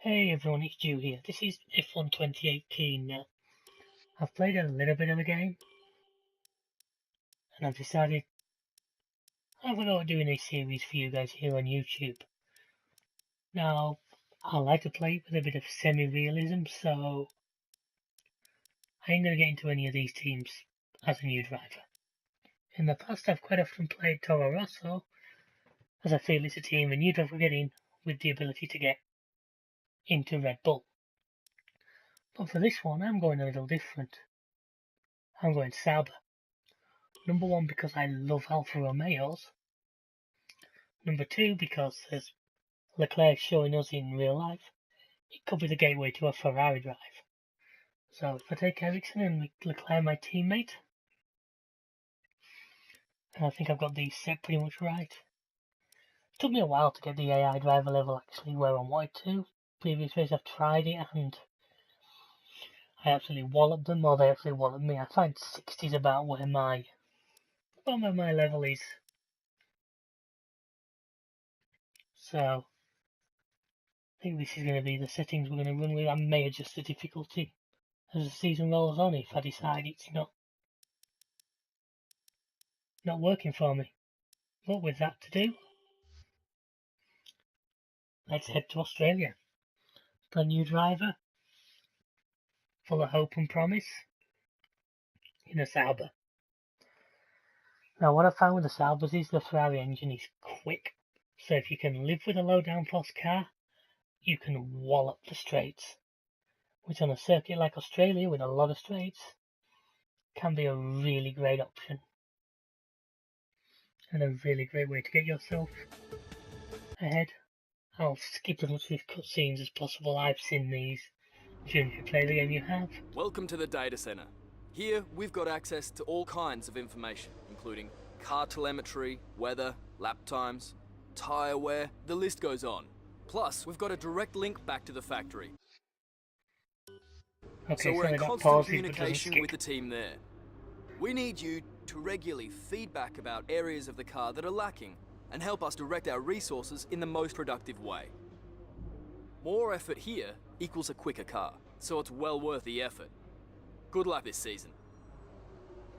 Hey everyone, it's Drew here. This is F1 2018 now. I've played a little bit of the game, and I've decided I'm going to doing a series for you guys here on YouTube. Now, I like to play with a bit of semi-realism, so I ain't going to get into any of these teams as a new driver. In the past, I've quite often played Toro Rosso, as I feel it's a team a new driver get in with the ability to get into Red Bull. But for this one, I'm going a little different. I'm going Sauber. Number one, because I love Alfa Romeos. Number two, because as Leclerc showing us in real life, it could be the gateway to a Ferrari drive. So if I take Ericsson and Leclerc my teammate, and I think I've got these set pretty much right. It took me a while to get the AI driver level actually where I wanted to. Previous race I've tried it and I absolutely walloped them, or they actually walloped me. I find 60 is about where my level is. So I think this is going to be the settings we're going to run with. I may adjust the difficulty as the season rolls on if I decide it's not working for me. But with that to do, let's head to Australia. For a new driver, full of hope and promise, in a Sauber. Now what I found with the Saubers is the Ferrari engine is quick. So if you can live with a low downforce car, you can wallop the straights. Which on a circuit like Australia with a lot of straights, can be a really great option. And a really great way to get yourself ahead. I'll skip as much of these cutscenes as possible. I've seen these. If you play the game you have. Welcome to the data center. Here we've got access to all kinds of information, including car telemetry, weather, lap times, tyre wear, the list goes on. Plus, we've got a direct link back to the factory. Okay, so we're in that constant communication with the team there. We need you to regularly feedback about areas of the car that are lacking and help us direct our resources in the most productive way. More effort here equals a quicker car, so it's well worth the effort. Good luck this season.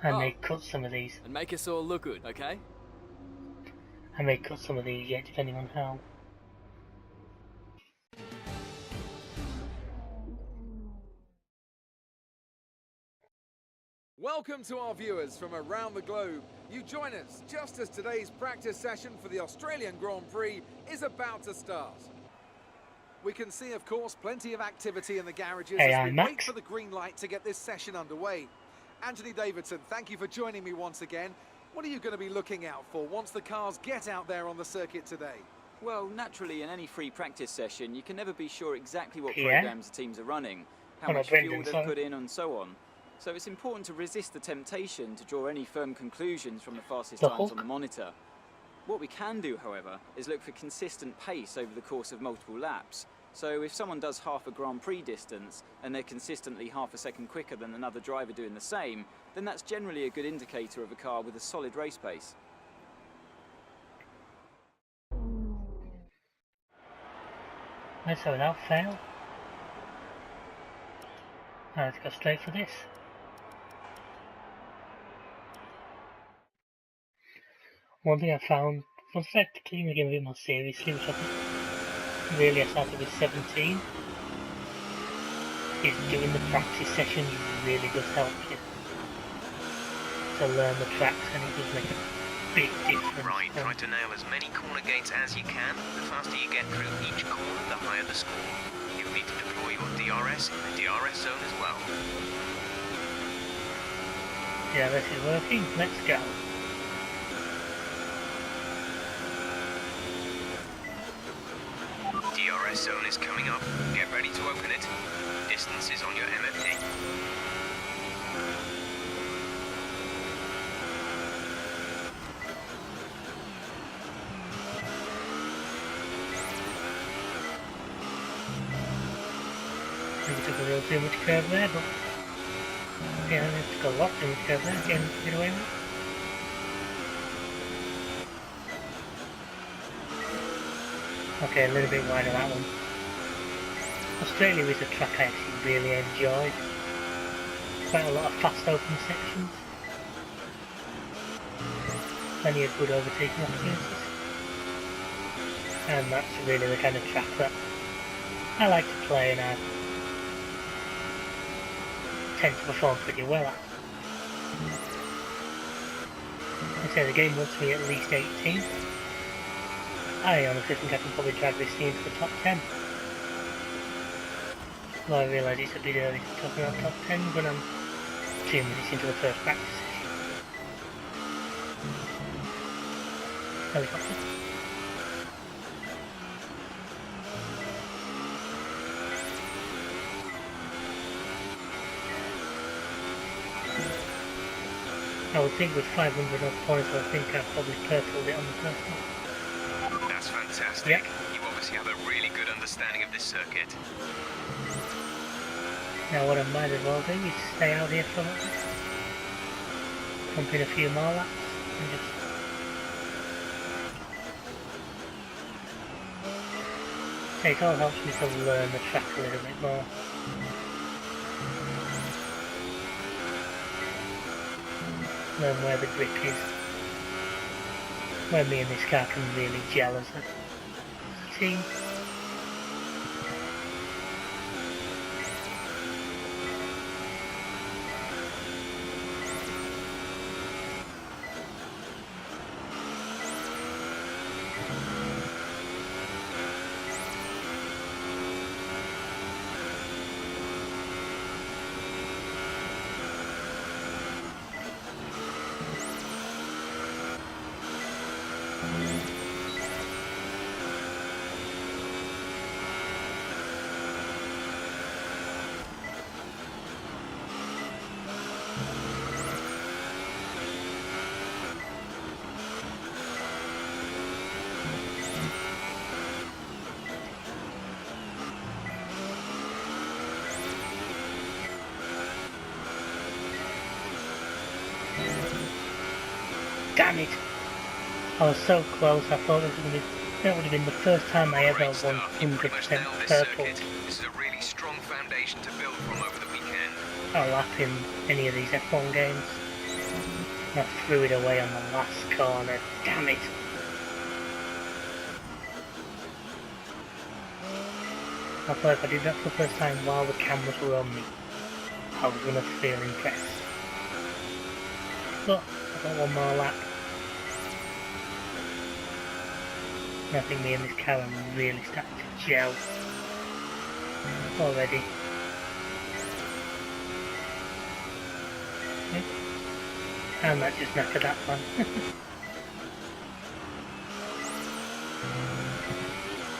I may cut some of these. And make us all look good, okay? I may cut some of these yet, depending on how. Welcome to our viewers from around the globe. You join us just as today's practice session for the Australian Grand Prix is about to start. We can see, of course, plenty of activity in the garages as we wait for the green light to get this session underway. Anthony Davidson, thank you for joining me once again. What are you going to be looking out for once the cars get out there on the circuit today? Well, naturally, in any free practice session, you can never be sure exactly what programs the teams are running, how much fuel they've put in, and so on. So it's important to resist the temptation to draw any firm conclusions from the fastest times on the monitor. What we can do, however, is look for consistent pace over the course of multiple laps. So if someone does half a Grand Prix distance and they're consistently half a second quicker than another driver doing the same, then that's generally a good indicator of a car with a solid race pace. Let's have without fail. Let's go straight for this. One thing I found, once I started taking the game a bit more seriously, which I think really I started with 17, is doing the practice sessions really does help you to learn the tracks, and it does make a big difference. Right, try to nail as many corner gates as you can. The faster you get through each corner, the higher the score. You'll need to deploy your DRS in the DRS zone as well. DRS is working, let's go. DRS zone is coming up. Get ready to open it. Distance is on your MFD. Maybe took a little too much curve there, but yeah, it took a lot too much curve there. Get away with it. Okay, a little bit wider that one. Australia is a track I actually really enjoyed. Quite a lot of fast open sections. Plenty of good overtaking opportunities. And that's really the kind of track that I like to play and I tend to perform pretty well at. I say the game wants me at least 18. I honestly think I can probably drag this team to the top 10. Though I realise it's a bit early to talk about top 10 when I'm 2 minutes into the first practice session. Helicopter. I would think with 500 odd points, I think I've probably purpled it on the first one. That's fantastic. Yep. You obviously have a really good understanding of this circuit. Now what I might as well do is stay out here for a little bit. Pump in a few more laps and just... So it all helps me to learn the track a little bit more. Learn where the grip is. Where me and this car can really gel as a team. Damn it! I was so close, I thought that would have been the first time I ever won 100% purple. This is a really strong foundation to build from over the weekend. A lap in any of these F1 games. And I threw it away on the last corner. Damn it! I thought if I did that for the first time while the cameras were on me, I was going to feel impressed. But I've got one more lap. I think me and this car are really starting to gel already. And that just knackered that one.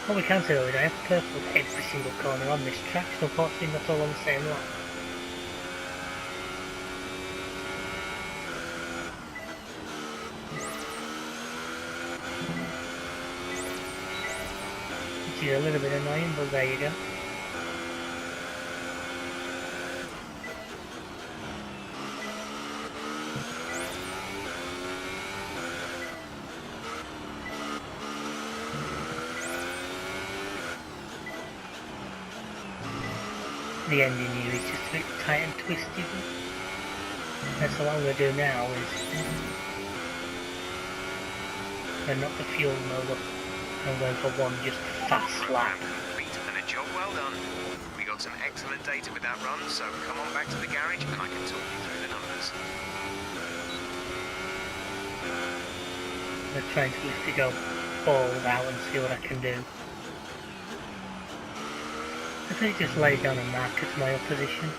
What we can say though is I have purpled every single corner on this track, so unfortunately not all on the same lap. Which is a little bit annoying, but there you go. The engine here is just a bit tight and twisty. And so what I'm going to do now is knock the fuel mode up. I'm going for one just fast lap. Complete and a job well done. We got some excellent data with that run, so come on back to the garage and I can talk you through the numbers. I'm trying to go balls out and see what I can do. I think just lay down a marker to my opposition.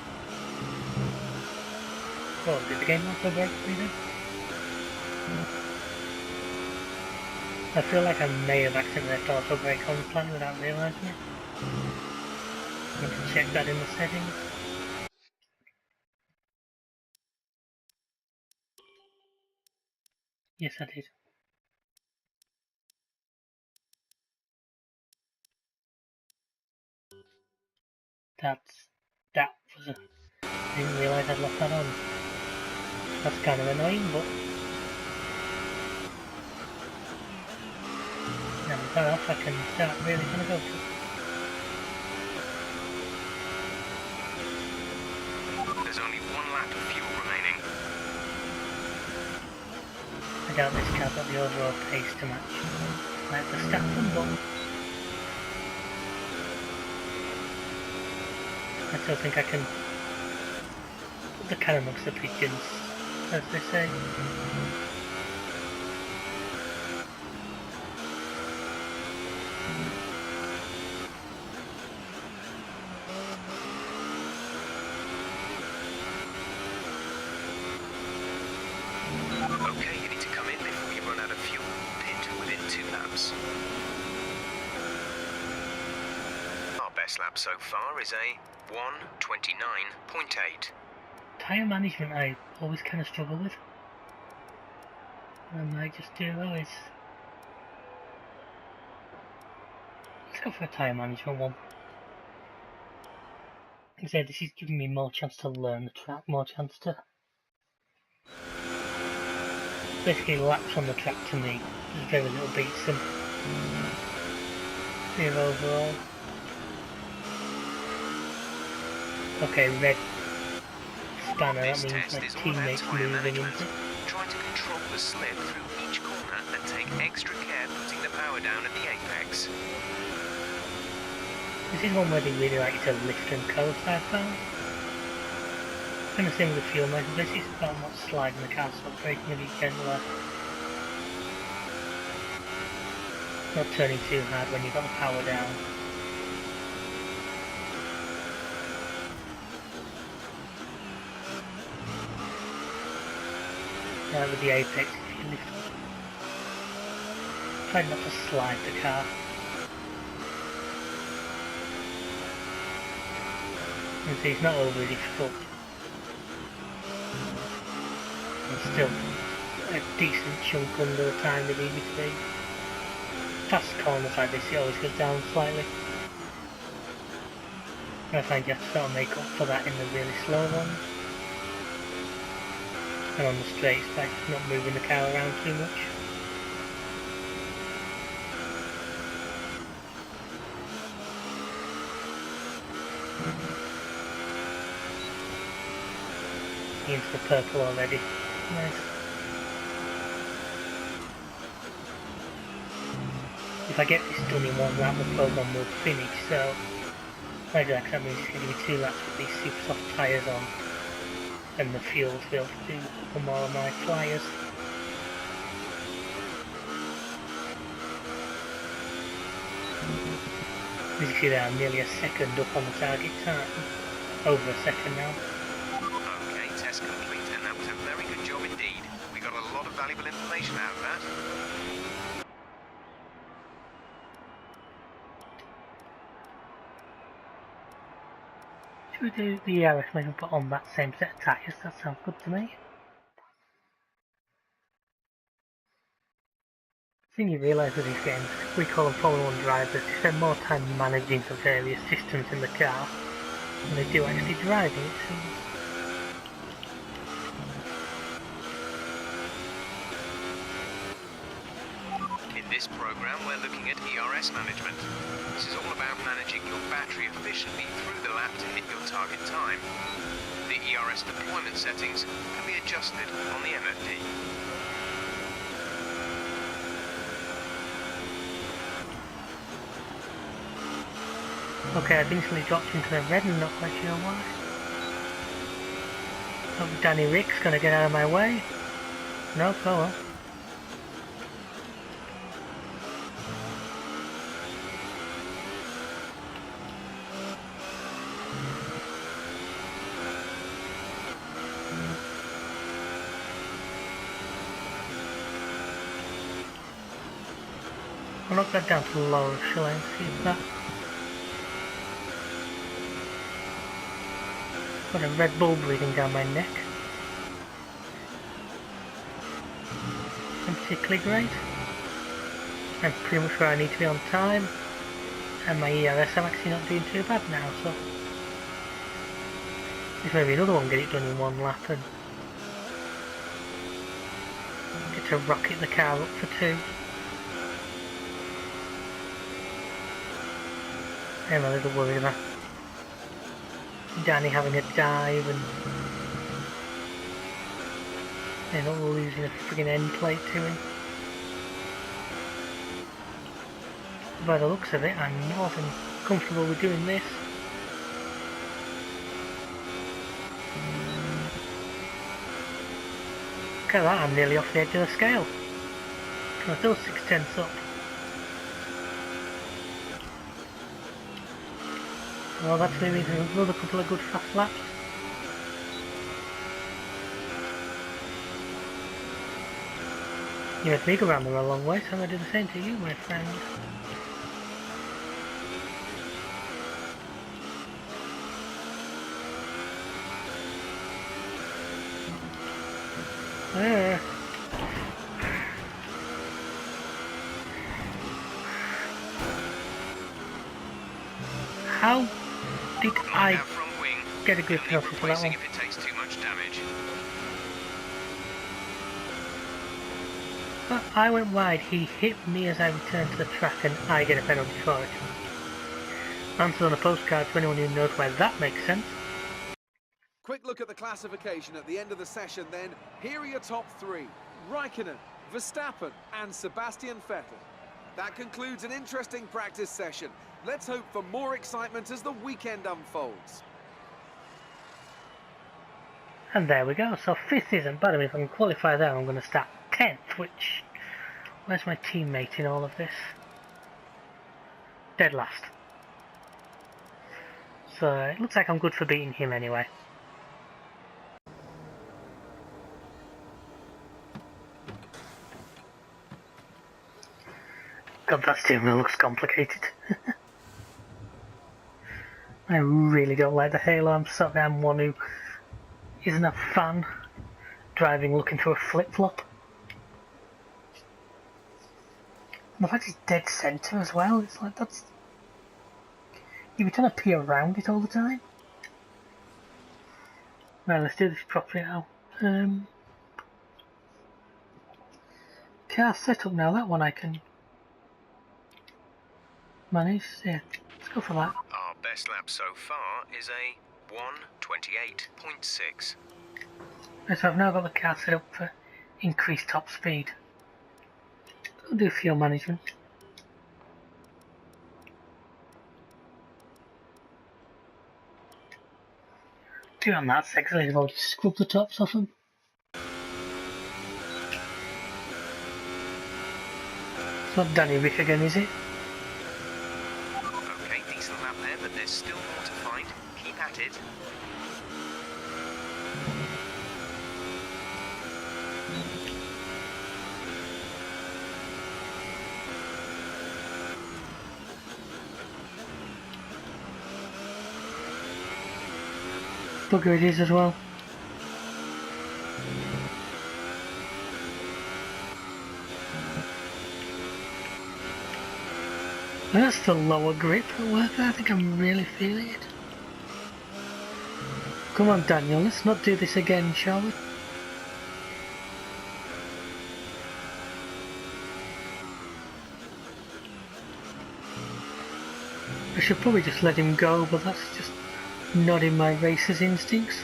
Oh, did the game also break for me then? I feel like I may have accidentally left auto brake on the plan without realising it. I can check that in the settings. Yes, I did. That was I didn't realise I'd left that on. That's kind of annoying, but now with that off I can start really gonna go for it. doubt this car's got the overall pace to match. Like Verstappen, but I still think I can put the cat amongst the pigeons, as they say. Okay, you need to come in before you run out of fuel. Pit within 2 laps. Our best lap so far is a 1:29.8. Tyre management I always kind of struggle with. I might just do those. Let's go for a tyre management one. Like I said, this is giving me more chance to learn the track, more chance to... Basically laps on the track to me, there's very little beats them. 0 overall. Okay, red spanner, that means my teammates moving into it. Try to control the slip through each corner and take extra care putting the power down at the apex. This is one where they really like you to lift and coast, I found. Kind of same with the fuel measure, this is about not sliding the car, so braking a bit gentler. Not turning too hard when you've got the power down. With the apex, if you lift, try not to slide the car. You see, it's not overly difficult. It's still a decent chunk under the time they need me to be. Fast corners like this, it always goes down slightly. And I find you have to sort of make up for that in the really slow ones. And on the straights by just not moving the car around too much. Into the purple already. Nice. If I get this done in 1 lap, the program will finish, so I do that means it's going to be 2 laps with these super soft tyres on. And the fuel to be able to do for more of my flyers. As you see there, I'm nearly a second up on the target time. Over a second now. Okay, test complete, and that was a very good job indeed. We got a lot of valuable information out of that. Should we do the ERS maybe put on that same set of tyres? That sounds good to me. The thing you realise with these games, we call them Formula 1 drivers, they spend more time managing the various systems in the car than they do actually driving, it seems. In this program, we're looking at ERS management. This is all about managing your battery efficiently through the lap to hit your target time. The ERS deployment settings can be adjusted on the MFD. Okay, I've instantly dropped into the red and not quite sure why. Hope Danny Rick's gonna get out of my way. No, go on. I'll knock that down to low, shall I, and see if that... Got a Red Bull breathing down my neck. Isn't particularly great. I'm pretty much where I need to be on time. And my ERS I'm actually not doing too bad now, so... There's maybe another one, get it done in 1 lap and... get to rocket the car up for 2. I'm a little worried about Danny having a dive and They're not losing a friggin' end plate to him. By the looks of it, I'm more than comfortable with doing this. Look at that, I'm nearly off the edge of the scale. I'm still 6/10 up. Well, that's maybe another couple of good fast laps. You made me go around there a long way, so I'm going to do the same to you, my friend. There. How did I get a good penalty for that one? If it takes too much damage. But I went wide, he hit me as I returned to the track and I get a penalty for it. Answered on a postcard to anyone who knows why that makes sense. Quick look at the classification at the end of the session then. Here are your top three. Raikkonen, Verstappen and Sebastian Vettel. That concludes an interesting practice session. Let's hope for more excitement as the weekend unfolds. And there we go, so 5th isn't bad. I mean, if I can qualify there, I'm going to start 10th, which... Where's my teammate in all of this? Dead last. So, it looks like I'm good for beating him anyway. God, that steering wheel looks complicated. I really don't like the halo. I'm sorry, I'm one who isn't a fan driving looking through a flip-flop. And the fact it's dead centre as well, it's like that's... You'd be trying to peer around it all the time. Right, let's do this properly now. Car setup now, that one I can manage. Yeah, let's go for that. Our best lap so far is a 1:28.6. Right, so I've now got the car set up for increased top speed. I'll do fuel management. Do on that section, I've already scrubbed the tops off them. It's not Danny Rick again, is it? Okay, decent lap there, but there's still more to find. Keep at it. Bugger it is as well. That's the lower grip at work. I think I'm really feeling it. Come on, Daniel, let's not do this again, shall we? I should probably just let him go, but that's just not in my racer's instincts.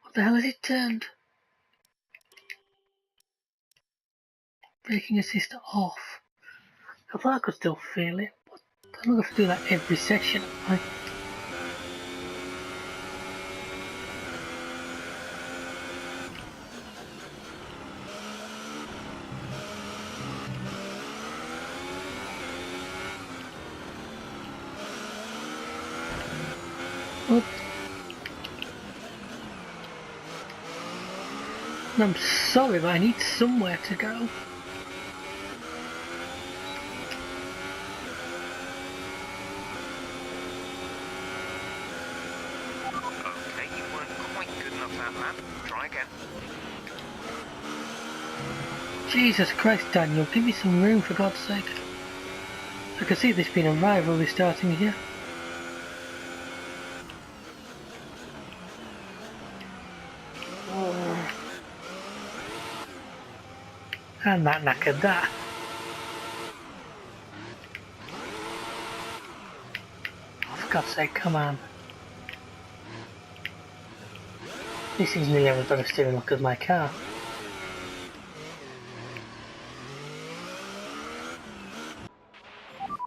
What the hell has it turned? Braking assist off. I thought I could still feel it, but I'm not going to do that every session, am I? Oops. I'm sorry, but I need somewhere to go. Okay, you weren't quite good enough that lap. Try again. Jesus Christ, Daniel, give me some room for God's sake. I can see this being a rivalry starting here. And that knackered that. God's sake, come on. This is nearly as bad a steering look as my car.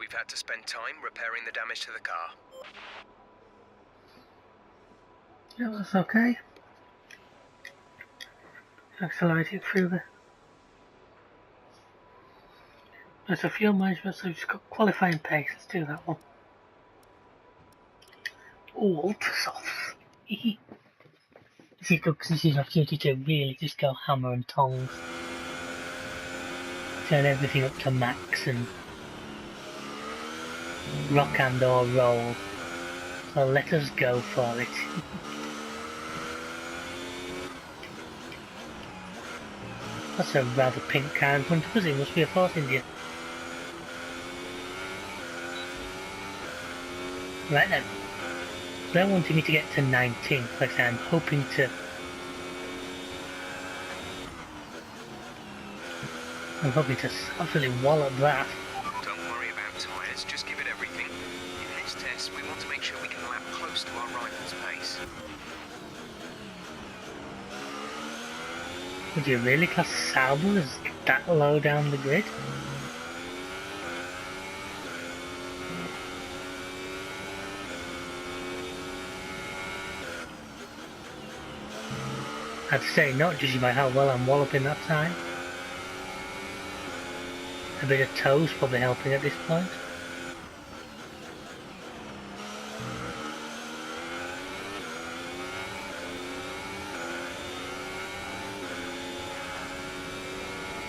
We've had to spend time repairing the damage to the car. Yeah, that's okay. Accelerating through the... There's a fuel management, so we've just got qualifying pace. Let's do that one. Oh, ultra soft. This is good because this is an opportunity to really just go hammer and tongs. Turn everything up to max and rock and or roll. So let us go for it. That's a rather pink car in front of us. It must be a Force India. Right then. So they're wanting me to get to 19. Like I say, I'm hoping to... absolutely wallop that. Don't worry about tyres, just give it everything. In this test, we want to make sure we can lap close to our rival's pace. Would you really class Sauber as that low down the grid? I'd say not, judging by how well I'm walloping that time. A bit of toes probably helping at this point.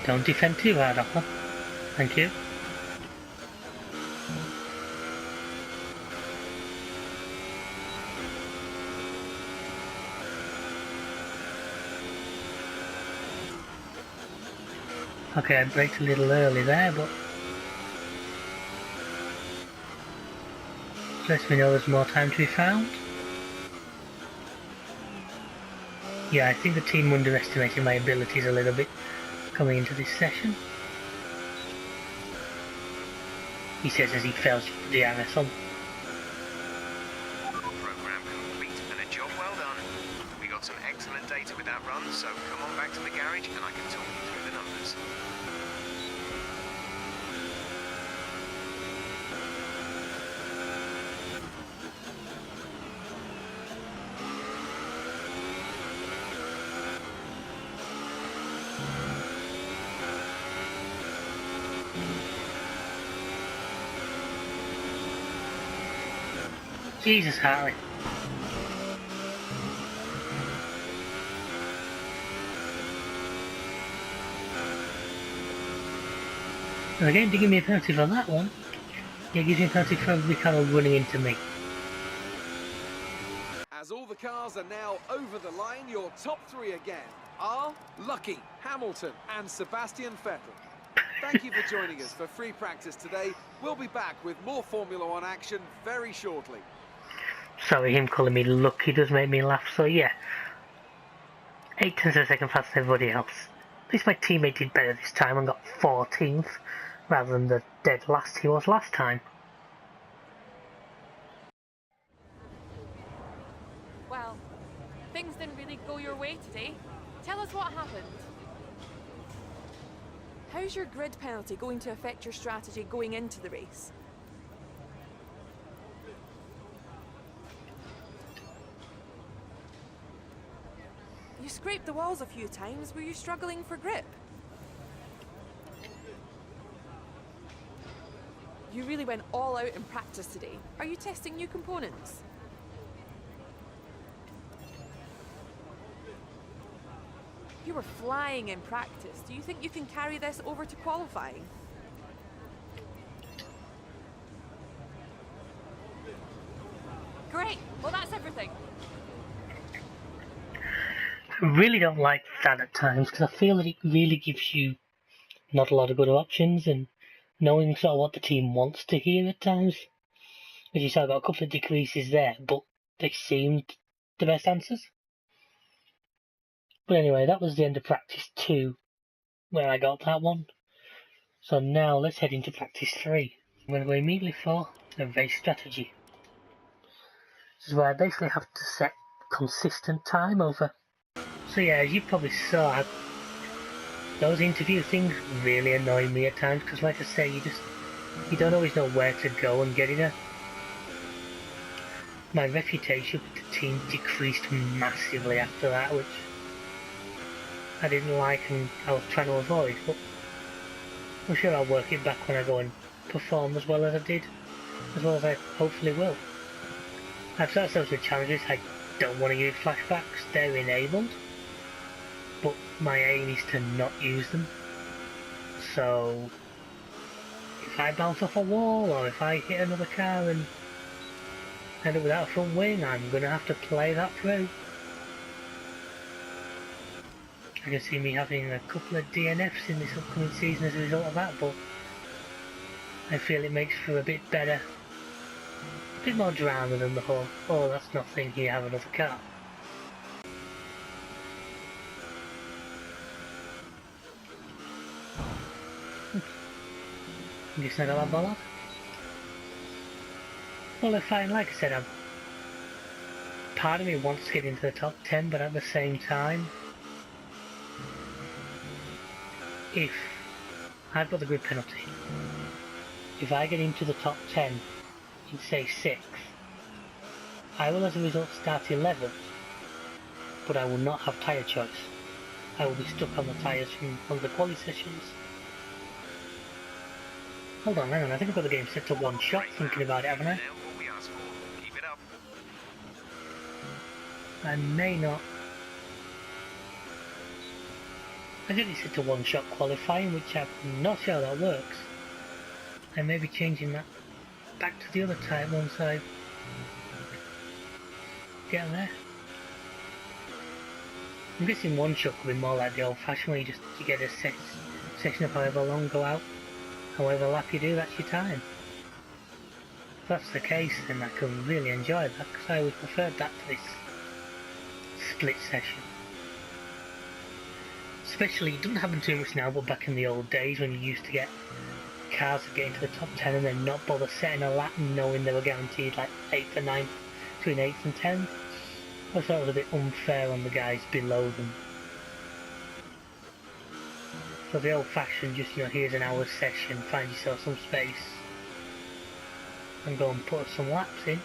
Don't defend too hard, Oppa. Thank you. Okay, I braked a little early there, but lets me know there's more time to be found. Yeah, I think the team underestimated my abilities a little bit coming into this session. He says as he fails the DRS on. Program complete and a job well done. We got some excellent data with that run, so come on back to the garage and I can talk you through the numbers. Jesus, Harry. And again, to give me a penalty for that one, yeah, gives me a penalty for Ricciardo running into me. As all the cars are now over the line, your top three again are Lucky, Hamilton and Sebastian Vettel. Thank you for joining us for free practice today. We'll be back with more Formula One action very shortly. Sorry, him calling me lucky does make me laugh, so yeah. 8 tenths of a second faster than everybody else. At least my teammate did better this time and got 14th, rather than the dead last he was last time. Well, things didn't really go your way today. Tell us what happened. How's your grid penalty going to affect your strategy going into the race? You scraped the walls a few times. Were you struggling for grip? You really went all out in practice today. Are you testing new components? You were flying in practice. Do you think you can carry this over to qualifying? Great. Well, that's everything. I really don't like that at times, because I feel that it really gives you not a lot of good options, and knowing sort of what the team wants to hear at times. As you saw, I got a couple of decreases there, but they seemed the best answers. But anyway, that was the end of practice 2, where I got that one. So now let's head into practice 3. I'm going to go immediately for the race strategy. This is where I basically have to set consistent time over. So yeah, as you probably saw, those interview things really annoy me at times, because like I say, you don't always know where to go and get it. My reputation with the team decreased massively after that, which I didn't like and I was trying to avoid, but I'm sure I'll work it back when I go and perform as well as I did, as well as I hopefully will. I've set ourselves with challenges. I don't want to use flashbacks, they're enabled, but my aim is to not use them. So if I bounce off a wall or if I hit another car and end up without a front wing, I'm going to have to play that through. I can see me having a couple of DNFs in this upcoming season as a result of that, but I feel it makes for a bit better, a bit more drama than the whole, oh that's nothing, here have another car. I'm just not that bothered. Well, if I, like I said, part of me wants to get into the top 10, but at the same time, if I've got the grid penalty, if I get into the top 10 in say 6th, I will as a result start 11th, but I will not have tyre choice. I will be stuck on the tyres from one of the quali sessions. Hold on, hang on, I think I've got the game set to one shot, thinking about it, haven't I? I may not. I get it set to one shot qualifying, which I'm not sure how that works. I may be changing that back to the other type once I get there. I'm guessing one shot could be more like the old fashioned where you get a section of however long go out, however lap you do, that's your time. If that's the case, then I can really enjoy that, because I always preferred that to this split session. Especially, it doesn't happen too much now, but back in the old days when you used to get cars that get into the top 10 and then not bother setting a lap and knowing they were guaranteed like 8th and 9th, between 8th and 10th. I thought it was a bit unfair on the guys below them. So the old fashioned, just, you know, here's an hour's session, find yourself some space and go and put some laps in.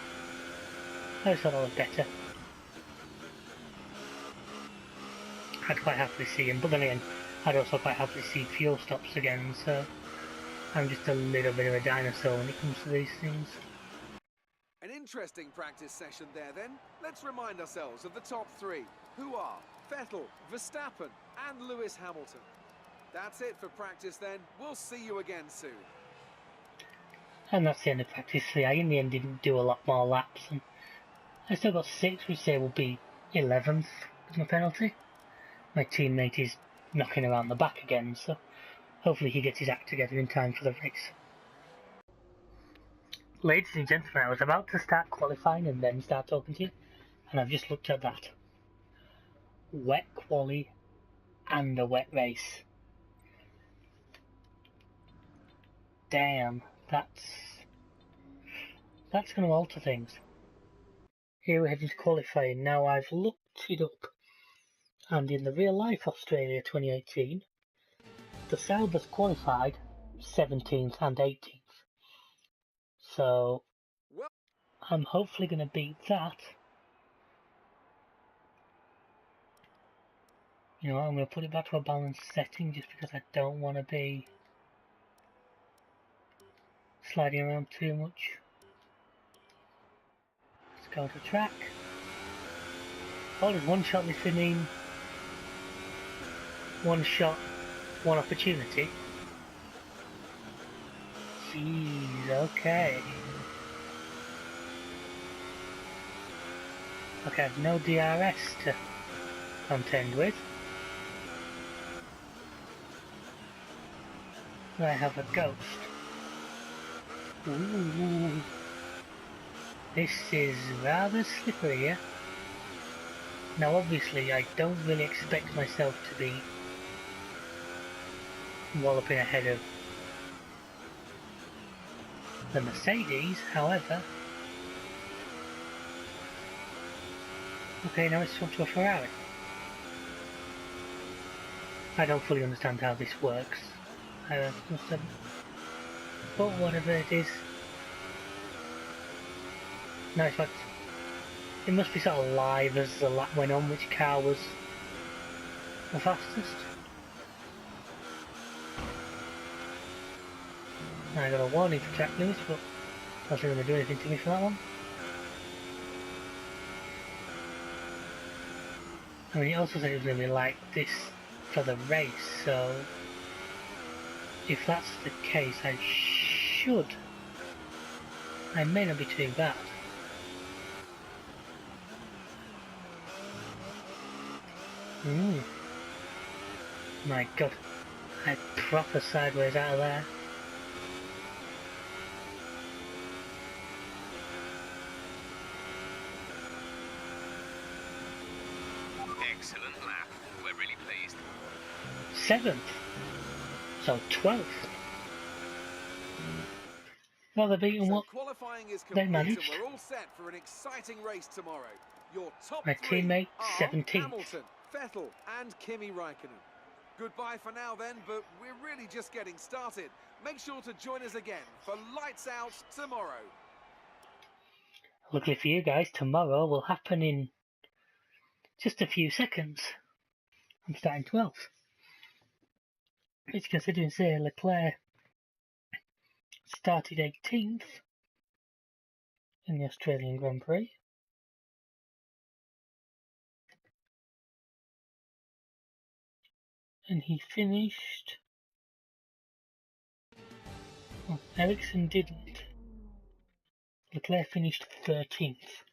I just thought that was better. I'd quite happily see him, but then again, I'd also quite happily see fuel stops again, so I'm just a little bit of a dinosaur when it comes to these things. An interesting practice session there then. Let's remind ourselves of the top 3, who are Vettel, Verstappen and Lewis Hamilton. That's it for practice then. We'll see you again soon. And that's the end of practice 3. I in the end didn't do a lot more laps, and I still got 6, which say will be 11th as my penalty. My teammate is knocking around the back again, so hopefully he gets his act together in time for the race. Ladies and gentlemen, I was about to start qualifying and then start talking to you, and I've just looked at that. Wet quali and a wet race. Damn, that's going to alter things. Here we're heading to qualifying. Now I've looked it up, and in the real life Australia 2018, the Saubers qualified 17th and 18th. So I'm hopefully going to beat that. You know, I'm going to put it back to a balanced setting just because I don't want to be sliding around too much. Let's go to track. Oh, there's one shot this would mean one shot, one opportunity. Jeez, okay. Okay, I have no DRS to contend with. I have a ghost. Ooh. This is rather slippery here. Now obviously I don't really expect myself to be walloping ahead of the Mercedes, however, Okay, now it's swapped to a Ferrari. I don't fully understand how this works. But whatever it is. No, in fact, it must be sort of live as the lap went on, which car was the fastest. I got a warning for Jack Lewis, but that's not going to do anything to me for that one. I mean, he also said it was going to be like this for the race, so if that's the case, I may not be too bad. My god, I proper sideways out of there. Excellent lap. We're really pleased. 7th, so 12th. Well, they're beating what qualifying is they managed. we're all set for an exciting race tomorrow. Your top My three teammate, are 17th. Hamilton, Vettel and Kimi Raikkonen. Goodbye for now then, but we're really just getting started. Make sure to join us again for Lights Out tomorrow. Luckily for you guys, tomorrow will happen in just a few seconds. I'm starting 12th. Which, considering, say, Leclerc started 18th in the Australian Grand Prix. And he finished... Oh, Ericsson didn't. Leclerc finished 13th.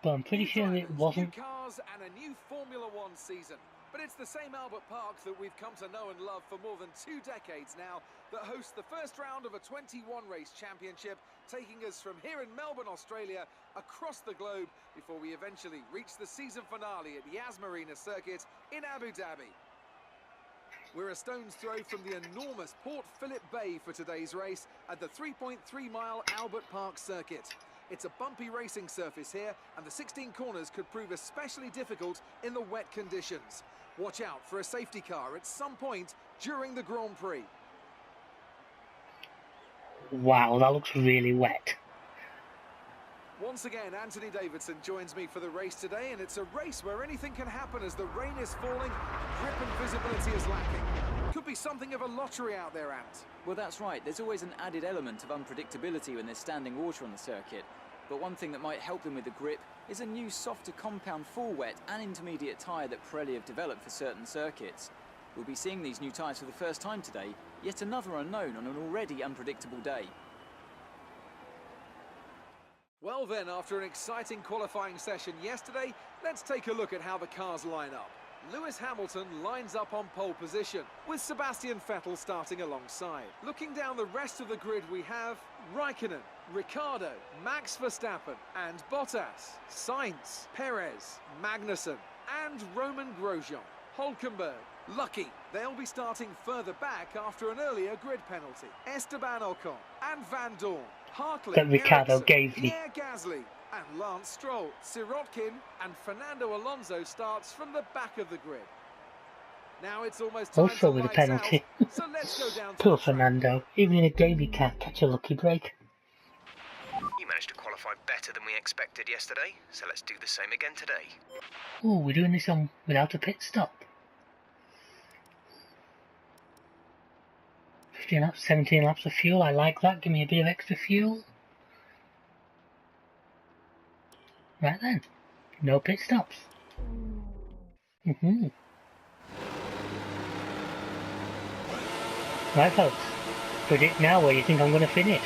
But I'm pretty sure it wasn't... New cars and a new Formula One season. But it's the same Albert Park that we've come to know and love for more than 2 decades now that hosts the first round of a 21-race championship, taking us from here in Melbourne, Australia, across the globe before we eventually reach the season finale at Yas Marina Circuit in Abu Dhabi. We're a stone's throw from the enormous Port Phillip Bay for today's race at the 3.3-mile Albert Park circuit. It's a bumpy racing surface here, and the 16 corners could prove especially difficult in the wet conditions. Watch out for a safety car at some point during the Grand Prix. Wow, that looks really wet. Once again, Anthony Davidson joins me for the race today, and it's a race where anything can happen as the rain is falling, grip and visibility is lacking. Could be something of a lottery out there, Ant. Well, that's right. There's always an added element of unpredictability when there's standing water on the circuit. But one thing that might help them with the grip is a new softer compound full wet and intermediate tyre that Pirelli have developed for certain circuits. We'll be seeing these new tyres for the first time today, yet another unknown on an already unpredictable day. Well then, after an exciting qualifying session yesterday, let's take a look at how the cars line up. Lewis Hamilton lines up on pole position, with Sebastian Vettel starting alongside. Looking down the rest of the grid, we have Raikkonen, Ricciardo, Max Verstappen and Bottas, Sainz, Perez, Magnussen and Roman Grosjean. Hülkenberg, lucky they'll be starting further back after an earlier grid penalty. Esteban Ocon and Van Dorn, Hartley, That Ricciardo Ericsson, gave me. Pierre Gasly and Lance Stroll. Sirotkin and Fernando Alonso starts from the back of the grid. Now it's almost time Also to with a lights penalty. out, so let's go down to Poor the track. Fernando. Even in a game he can't catch a lucky break. You managed to qualify better than we expected yesterday, so let's do the same again today. Oh, we're doing this on without a pit stop. 15 laps, 17 laps of fuel. I like that. Give me a bit of extra fuel. Right then. No pit stops. Right folks. Predict now where you think I'm going to finish.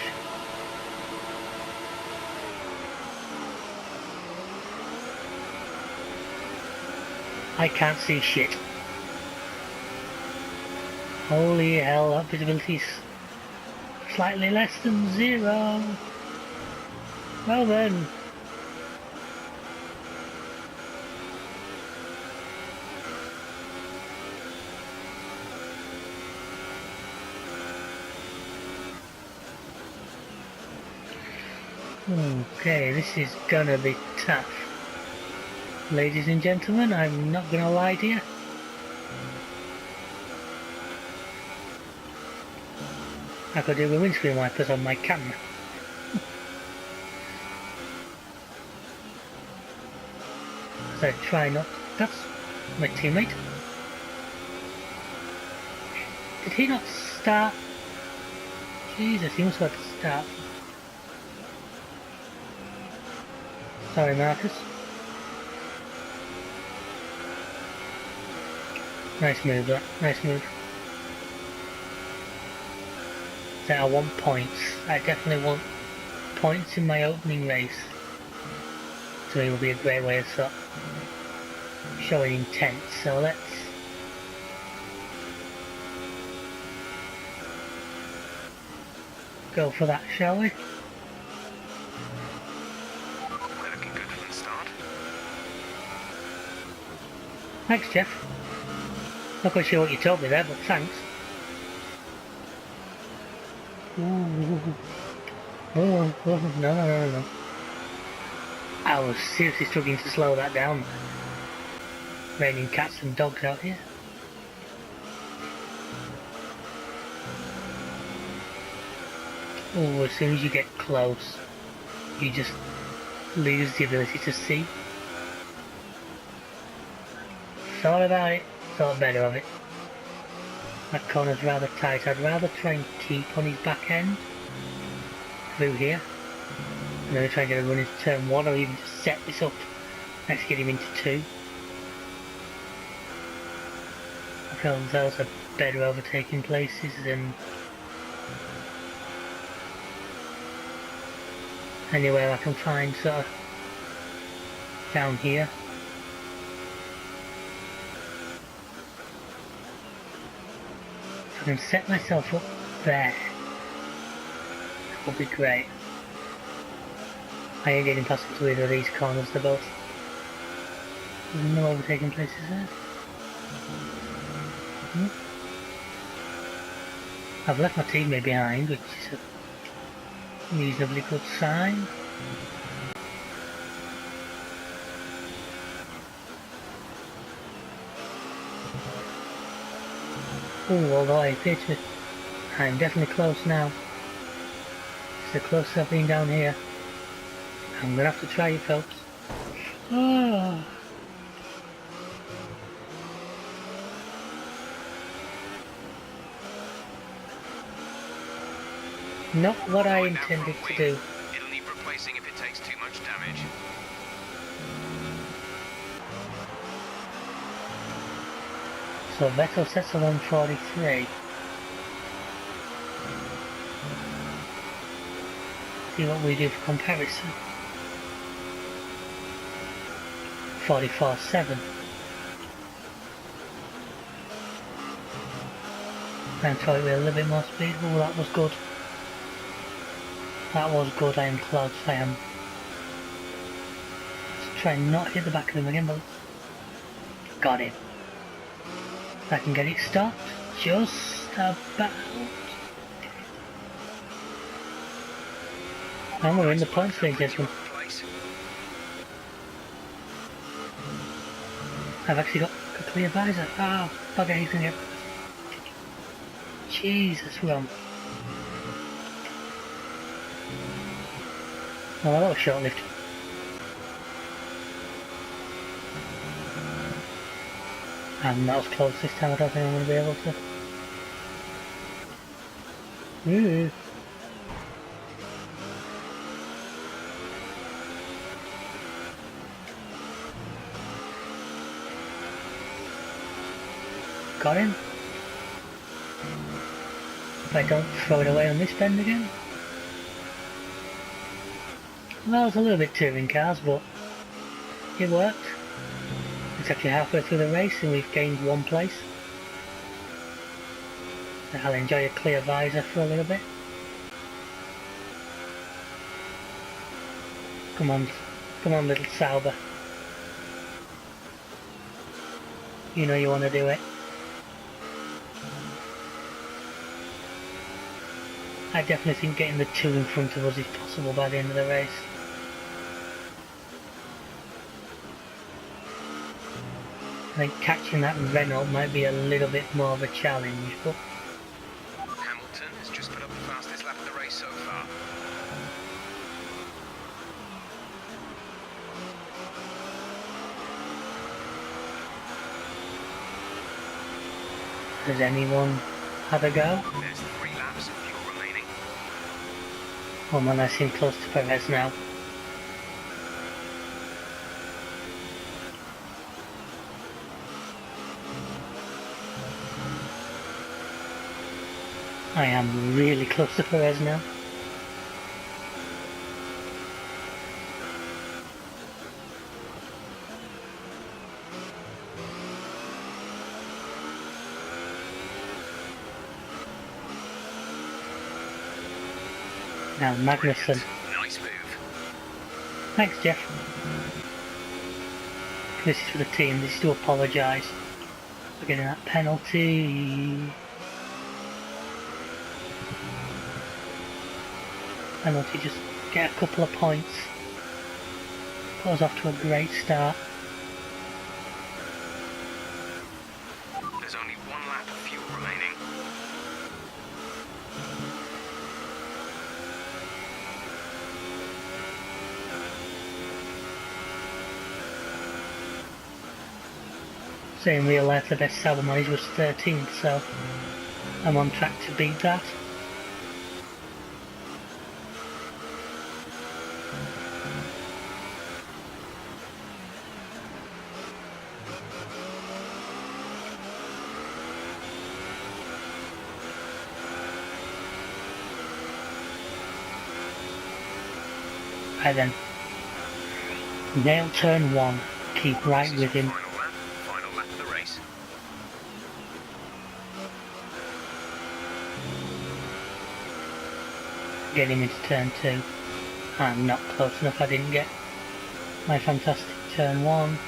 I can't see shit. Holy hell, that visibility's slightly less than 0. Well then. Okay, this is gonna be tough. Ladies and gentlemen, I'm not gonna lie to you. I could do with windscreen wipers on my camera. So try not... That's my teammate. Did he not start? Jesus, he must have had to start. Sorry, Marcus. Nice move, that. Nice move. So I want points. I definitely want points in my opening race. So it will be a great way of sort of showing intent. So let's go for that, shall we? We're looking good from the start. Thanks, Jeff. Not quite sure what you told me there, but thanks. Ooh. Oh, no. I was seriously struggling to slow that down. Raining cats and dogs out here. Oh, as soon as you get close, you just lose the ability to see. Thought about it, thought better of it. That corner's rather tight. I'd rather try and keep on his back end through here. And then try and get a run into turn 1, or even just set this up. Let's get him into 2. I feel those are better overtaking places than anywhere I can find sort of down here. If I can set myself up there, that would be great. I ain't getting past into either of these corners, they're both. There's no overtaking places there. I've left my teammate behind, which is a reasonably good sign. Although I appear to... I'm definitely close now. It's the closest I've been down here. I'm gonna have to try it, folks. Oh. Not what I intended to do. It'll need replacing if it takes too much damage. So Vettel sets a 143. See what we do for comparison. 44.7. And try it with a little bit more speed. Oh, that was good. That was good. I am close. I am. Let's try and not hit the back of him again, but got him. If I can get it stopped, just about. And we're in the points league, gentlemen. I've actually got a clear visor. Ah, oh, bugger, he's gonna get... Jesus, Ron. Oh, that was short-lived. I'm not as close this time, I don't think I'm going to be able to. Ooh. Got him. If I don't throw it away on this bend again. Well, that was a little bit touring cars, but it worked. It's actually halfway through the race and we've gained 1 place. I'll enjoy a clear visor for a little bit. Come on little Sauber. You know you want to do it. I definitely think getting the 2 in front of us is possible by the end of the race. I think catching that Renault might be a little bit more of a challenge, but Hamilton has just put up the fastest lap of the race so far. Does anyone have a go? There's 3 laps of fuel remaining. Oh man, I seem close to Perez now. I am really close to Perez now. Now Magnussen. Nice move. Thanks, Jeff. This is for the team. This is to apologise for getting that penalty. Penalty, just get a couple of points. Put us off to a great start. There's only 1 lap of fuel remaining. So in real life the best Sauber mileage was 13th, so I'm on track to beat that. Right then, nail turn 1, keep right with him. Final lap of the race. Get him into turn 2. I'm not close enough, I didn't get my fantastic turn 1.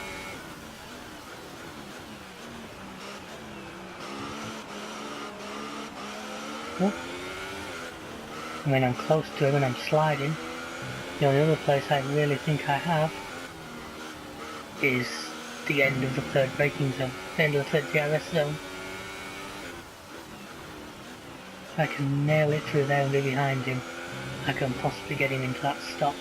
Oh. And when I'm close to him and I'm sliding, the only other place I really think I have is the end of the 3rd braking zone, the end of the 3rd DRS zone. If I can nail it through there and be behind him, I can possibly get him into that stop.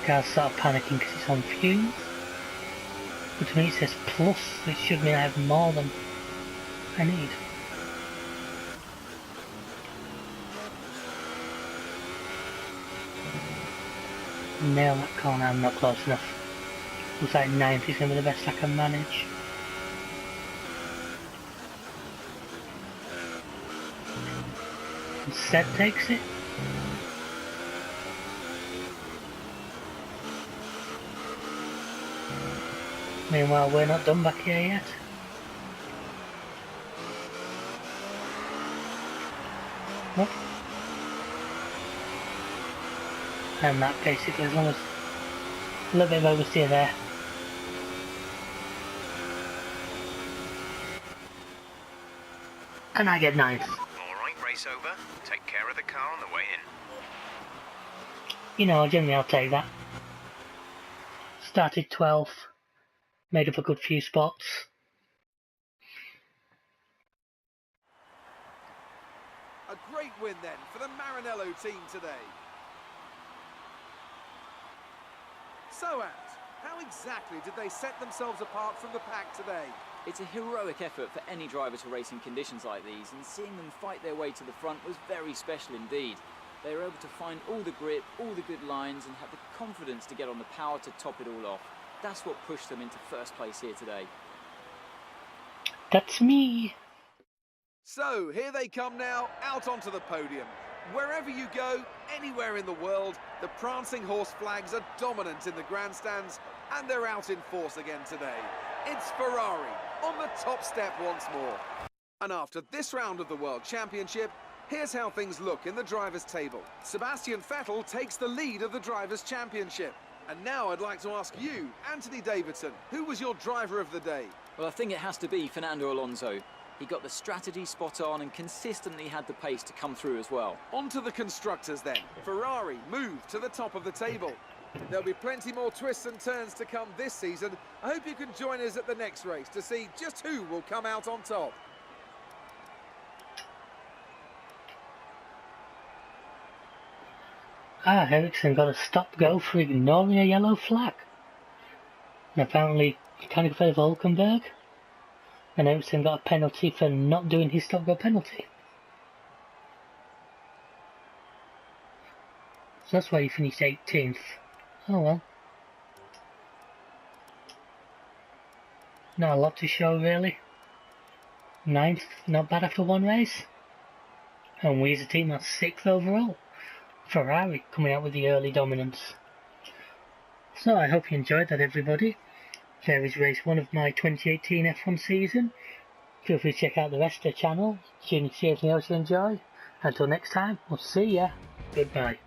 The car's sort of panicking because it's on fumes. But to me it says plus, which should mean I have more than I need. Nail that corner, I'm not close enough. Looks like 9th is going to be the best I can manage. And Seb takes it. Meanwhile, we're not done back here yet. What? And that basically, as long as a little bit of oversteer there. And I get 9th. Alright, race over. Take care of the car on the way in. You know, generally I'll take that. Started 12th. Made up a good few spots. A great win then for the Maranello team today. So, Ant, how exactly did they set themselves apart from the pack today? It's a heroic effort for any driver to race in conditions like these, and seeing them fight their way to the front was very special indeed. They were able to find all the grip, all the good lines, and have the confidence to get on the power to top it all off. That's what pushed them into first place here today. That's me. So, here they come now, out onto the podium. Wherever you go, anywhere in the world, the prancing horse flags are dominant in the grandstands, and they're out in force again today. It's Ferrari on the top step once more. And after this round of the World Championship, Here's how things look in the Drivers' table. Sebastian Vettel takes the lead of the Drivers' Championship. And now I'd like to ask you, Anthony Davidson, who was your driver of the day? Well, I think it has to be Fernando Alonso. He got the strategy spot on and consistently had the pace to come through as well. On to the constructors then. Ferrari moved to the top of the table. There'll be plenty more twists and turns to come this season. I hope you can join us at the next race to see just who will come out on top. Ericsson got a stop-go for ignoring a yellow flag. And apparently, mechanical failure for Hulkenberg. And Ericsson got a penalty for not doing his stop-go penalty. So that's why he finished 18th. Oh well. Not a lot to show really. 9th, not bad after one race. And we as a team are 6th overall. Ferrari coming out with the early dominance. So I hope you enjoyed that, everybody. There is race 1 of my 2018 F1 season. Feel free to check out the rest of the channel, see anything else you enjoy. Until next time, we'll see ya. Goodbye.